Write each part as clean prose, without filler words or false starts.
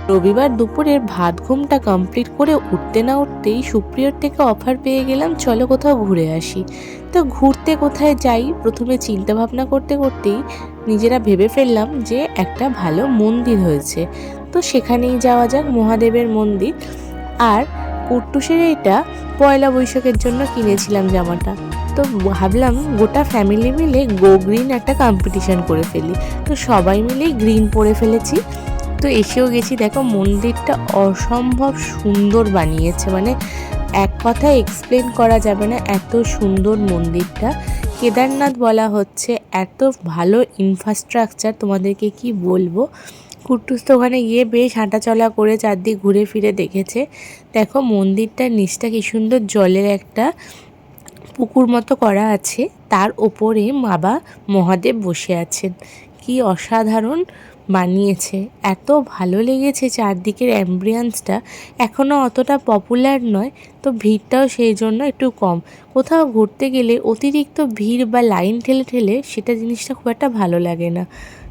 রবিবার দুপুরের ভাত ঘুমটা কমপ্লিট করে উঠতে না উঠতেই সুপ্রিয়র থেকে অফার পেয়ে গেলাম, চলো কোথাও ঘুরে আসি। তো ঘুরতে কোথায় যাই প্রথমে চিন্তা ভাবনা করতে করতেই নিজেরা ভেবে ফেললাম যে একটা ভালো মন্দির হয়েছে, তো সেখানেই যাওয়া যাক, মহাদেবের মন্দির। আর কুট্টুসের এটা পয়লা বৈশাখের জন্য কিনেছিলাম জামাটা, তো ভাবলাম গোটা ফ্যামিলি মিলে গো গ্রিন একটা কম্পিটিশন করে ফেলি। তো সবাই মিলেই গ্রিন পরে ফেলেছি। তো এসেও গেছি, দেখো মন্দিরটা অসম্ভব সুন্দর বানিয়েছে, মানে এক কথায় এক্সপ্লেন করা যাবে না, এত সুন্দর মন্দিরটা। কেদারনাথ বলা হচ্ছে, এত ভালো ইনফ্রাস্ট্রাকচার, তোমাদেরকে কি বলবো। কুট্টুস তো ওখানে গিয়ে বেশ হাঁটাচলা করে চারদিক ঘুরে ফিরে দেখেছে। দেখো মন্দিরটার নিচটা কি সুন্দর, জলের একটা পুকুর মতো করা আছে, তার ওপরে বাবা মহাদেব বসে আছেন। কি অসাধারণ বানিয়েছে, এত ভালো লেগেছে চারদিকের অ্যাম্বিয়েন্সটা। এখনও অতটা পপুলার নয়, তো ভিড়টাও সেই জন্য একটু কম। কোথাও ঘুরতে গেলে অতিরিক্ত ভিড় বা লাইন ঠেলে ঠেলে সেটা জিনিসটা খুব একটা ভালো লাগে না।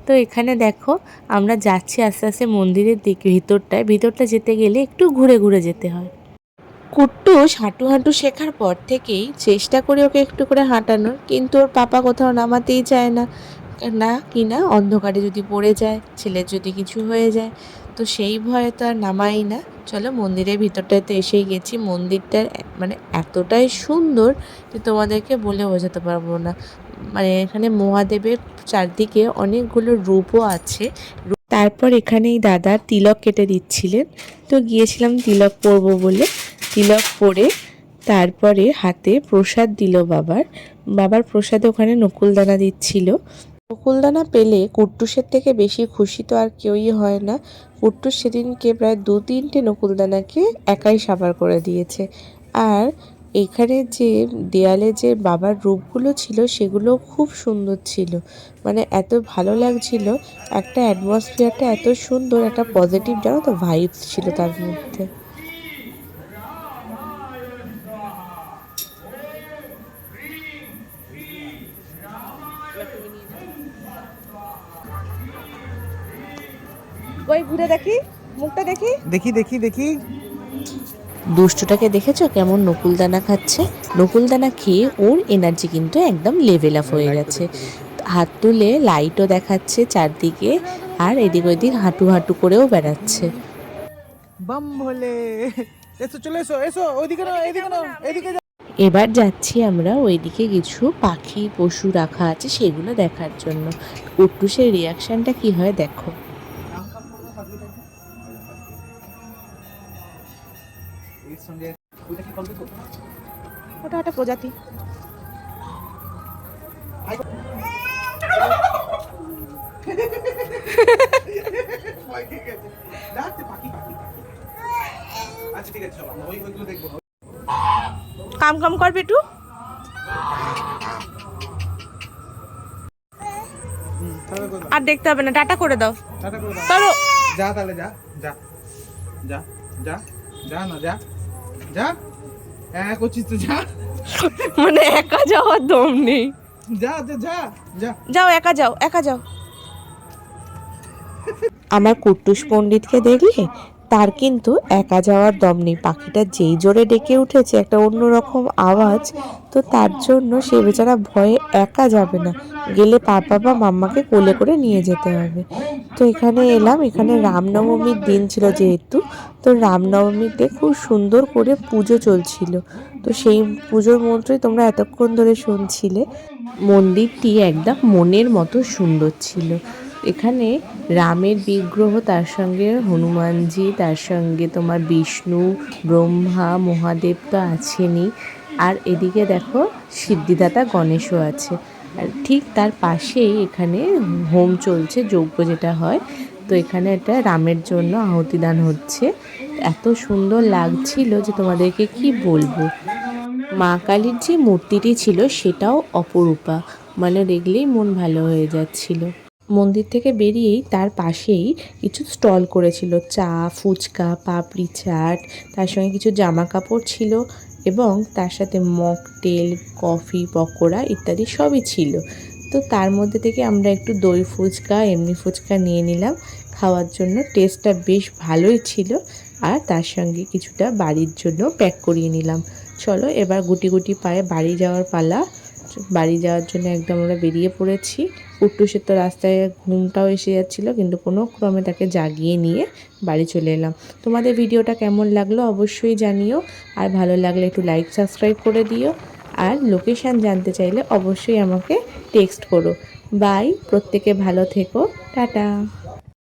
তো এখানে দেখো আমরা যাচ্ছি আস্তে আস্তে মন্দিরের দিকে, ভিতরটা যেতে গেলে একটু ঘুরে ঘুরে যেতে হয়। কুট্টুস হাঁটু হাঁটু শেখার পর থেকেই চেষ্টা করি ওকে একটু করে হাঁটানোর, কিন্তু ওর পাপা কোথাও নামাতেই চায় না, না কিনা অন্ধকারে যদি পড়ে যায়, ছেলের যদি কিছু হয়ে যায়, তো সেই ভয়ে তো আর নামাই না। চলো মন্দিরের ভিতরটাতে এসেই গেছি। মন্দিরটার মানে এতটাই সুন্দর যে তোমাদেরকে বলে বোঝাতে পারবো না। মানে এখানে মহাদেবের চারদিকে অনেকগুলো রূপও আছে। তারপর এখানেই দাদা তিলক কেটে দিচ্ছিলেন, তো গিয়েছিলাম তিলক পরবো বলে। তিলক পরে তারপরে হাতে প্রসাদ দিল বাবার প্রসাদে ওখানে নকুলদানা দিচ্ছিল। নকুলদানা পেলে কুট্টুসের থেকে বেশি খুশি তো আর কেউই হয় না। কুট্টুস সেদিনকে প্রায় 2-3টে নকুলদানাকে একাই সাবার করে দিয়েছে। আর এখানে যে দেয়ালে যে বাবার রূপগুলো ছিল সেগুলো খুব সুন্দর ছিল, মানে এত ভালো লাগছিল, একটা অ্যাটমসফিয়ারটা এত সুন্দর, একটা পজিটিভ জানো তো ভাইবস ছিল তার মধ্যে। ওই ঘুরে দেখি, মুখটা দেখি দেখি দেখি দেখি। দুষ্টটাকে দেখেছো কেমন নকুলদানা খাচ্ছে? নকুলদানা খেয়ে ওর এনার্জি কিন্তু একদম লেভেল আপ হয়ে গেছে। হাত তুলে লাইটও দেখাচ্ছে চারদিকে, আর এদিক ওদিক হাঁটু হাঁটু করেও বেড়াচ্ছে। বাম ভোলে, এসো চলে এসো, এসো ওইদিকে না, এদিকে না, এদিকে যাও। এবার যাচ্ছি আমরা ওইদিকে, কিছু পাখি পশু রাখা আছে সেগুলো দেখার জন্য। কুট্টুসের রিয়াকশনটা কি হয় দেখো। ওটা একটা প্রজাতি। কাম কাম করবে একটু। আর দেখতে হবে না, টাটা করে দাও। চলো যা তাহলে, যা যা যা যা যা না, যা যা, হ্যাঁ করছিস তো, যা মানে একা যাওয়ার দম নেই। যা যা যা যা। যাও একা যাও, একা যাও। আমার কুট্টুস পণ্ডিতকে দেখলে তার কিন্তু একা যাওয়ার দম নেই। পাখিটা যেই জোরে ডেকে উঠেছে, একটা অন্যরকম আওয়াজ, তো তার জন্য সে বেচারা ভয়ে একা যাবে না, গেলে পাপা বা মাম্মাকে কোলে করে নিয়ে যেতে হবে। তো এখানে এলাম, এখানে রামনবমীর দিন ছিল যেহেতু, তো রামনবমীতে খুব সুন্দর করে পুজো চলছিল, তো সেই পুজোর মন্ত্রই তোমরা এতক্ষণ ধরে শুনছিলে। মন্দিরটি একদম মনের মতো সুন্দর ছিল। এখানে রামের বিগ্রহ, তার সঙ্গে হনুমানজি, তার সঙ্গে তোমার বিষ্ণু, ব্রহ্মা, মহাদেব তো আছেনই, আর এদিকে দেখো সিদ্ধিদাতা গণেশও আছে। আর ঠিক তার পাশেই এখানে হোম চলছে, যজ্ঞ যেটা হয়, তো এখানে এটা রামের জন্য আহুতিদান হচ্ছে। এত সুন্দর লাগছিল যে তোমাদেরকে কি বলবো। মা কালীর যে মূর্তিটি ছিল সেটাও অপরূপা, মানে দেখলেই মন ভালো হয়ে যাচ্ছিল। মন্দির থেকে বেরিয়েই তার পাশেই কিছু স্টল করেছিল, চা, ফুচকা, পাপড়ি চাট, তার সঙ্গে কিছু জামা কাপড় ছিল, এবং তার সাথে মকটেল, কফি, পকোড়া ইত্যাদি সবই ছিল। তো তার মধ্যে থেকে আমরা একটু দই ফুচকা, এমনি ফুচকা নিয়ে নিলাম। খাওয়ার জন্য। টেস্টটা বেশ ভালোই ছিল। আর তার সঙ্গে কিছুটা বাড়ির জন্য প্যাক করিয়ে নিলাম। চলো এবার গুটি গুটি পায়ে বাড়ি যাওয়ার পালা। বাড়ি যাওয়ার জন্য একদম আমরা বেরিয়ে পড়েছি। কুট্টুসের তো রাস্তায় ঘুমটাও এসে যাচ্ছিলো, কিন্তু কোনো ক্রমে তাকে জাগিয়ে নিয়ে বাড়ি চলে এলাম। তোমাদের ভিডিওটা কেমন লাগলো অবশ্যই জানিও। আর ভালো লাগলে একটু লাইক সাবস্ক্রাইব করে দিও। আর লোকেশান জানতে চাইলে অবশ্যই আমাকে টেক্সট করো। বাই, প্রত্যেকে ভালো থেকো, টাটা।